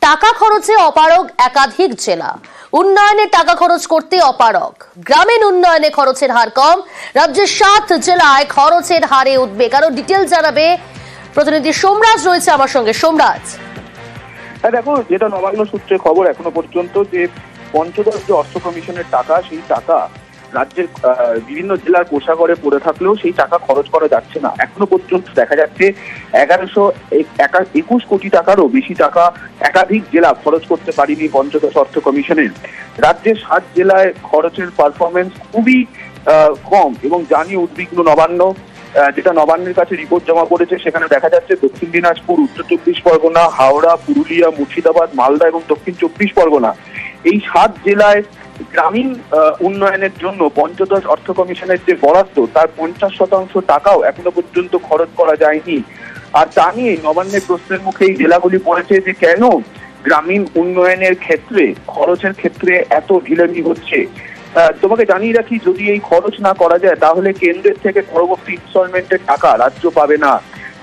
টাকা খরচে অপারগ একাধিক জেলা, উন্নয়নে টাকা খরচ করতে অপারগ। গ্রামীণ উন্নয়নে খরচের হার কম, রাজ্যের 7 জেলায় খরচের হারে উদ্বেগ। আরো ডিটেল জানাবে প্রতিনিধি সোমরাজ রয়েছে আমার সঙ্গে। সোমরাজ, হ্যাঁ দেখো, যেটা নবান্ন সূত্রে খবর এখনো পর্যন্ত যে পঞ্চদশ যে অর্থ কমিশনের টাকা, সেই টাকা রাজ্যের বিভিন্ন জেলার কোষাগারে পড়ে থাকলেও সেই টাকা খরচ করা যাচ্ছে না। এখনো পর্যন্ত দেখা যাচ্ছে 1121 কোটি টাকারও বেশি টাকা একাধিক জেলা খরচ করতে পারেনি পঞ্চদশ অর্থ কমিশনের। রাজ্যের 7 জেলায় খরচের পারফরমেন্স খুবই কম এবং জানি উদ্বিগ্ন নবান্ন। যেটা নবান্নের কাছে রিপোর্ট জমা পড়েছে, সেখানে দেখা যাচ্ছে দক্ষিণ দিনাজপুর, উত্তর 24 পরগনা, হাওড়া, পুরুলিয়া, মুর্শিদাবাদ, মালদা এবং দক্ষিণ 24 পরগনা, এই 7 জেলায় গ্রামীণ উন্নয়নের জন্য পঞ্চদশ অর্থ কমিশনের যে বরাদ্দ, তার 50% টাকাও এখনো পর্যন্ত খরচ করা যায়নি। আর তা নিয়ে নবান্নের প্রশ্নের মুখে এই জেলাগুলি পড়েছে যে কেন গ্রামীণ উন্নয়নের ক্ষেত্রে খরচের ক্ষেত্রে এত ঢিলেমি হচ্ছে। তোমাকে জানিয়ে রাখি, যদি এই খরচ না করা যায় তাহলে কেন্দ্রের থেকে পরবর্তী ইনস্টলমেন্টের টাকা রাজ্য পাবে না।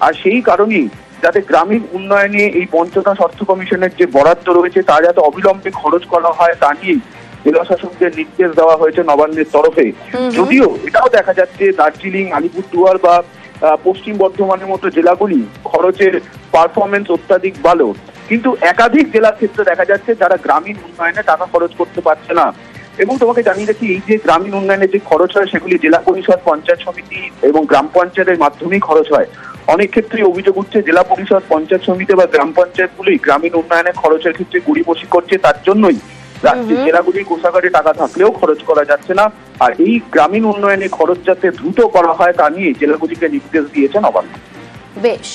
আর সেই কারণেই যাতে গ্রামীণ উন্নয়নে এই পঞ্চদশ অর্থ কমিশনের যে বরাদ্দ রয়েছে তা যাতে অবিলম্বে খরচ করা হয়, তা নিয়েই জেলা শাসকদের নির্দেশ দেওয়া হয়েছে নবান্নের তরফে। যদিও এটাও দেখা যাচ্ছে দার্জিলিং, আলিপুরদুয়ার বা পশ্চিম বর্ধমানের মতো জেলাগুলি খরচের পারফরমেন্স অত্যাধিক ভালো, কিন্তু একাধিক জেলার ক্ষেত্রে দেখা যাচ্ছে যারা গ্রামীণ উন্নয়নে টাকা খরচ করতে পারছে না। এবং তোমাকে জানিয়ে রাখি, এই যে গ্রামীণ উন্নয়নের যে খরচ হয় সেগুলি জেলা পরিষদ, পঞ্চায়েত সমিতি এবং গ্রাম পঞ্চায়েতের মাধ্যমেই খরচ হয়। অনেক ক্ষেত্রে অভিযোগ উঠছে জেলা পরিষদ, পঞ্চায়েত সমিতি বা গ্রাম পঞ্চায়েতগুলি গ্রামীণ উন্নয়নের খরচের ক্ষেত্রে গড়িমসি করছে। তার জন্যই রাজ্যের জেলাগুলির কোষাগারে টাকা থাকলেও খরচ করা যাচ্ছে না। আর এই গ্রামীণ উন্নয়নে খরচ যাতে দ্রুত করা হয় তা নিয়ে জেলাগুলিকে নির্দেশ দিয়েছে নবান্ন। বেশ।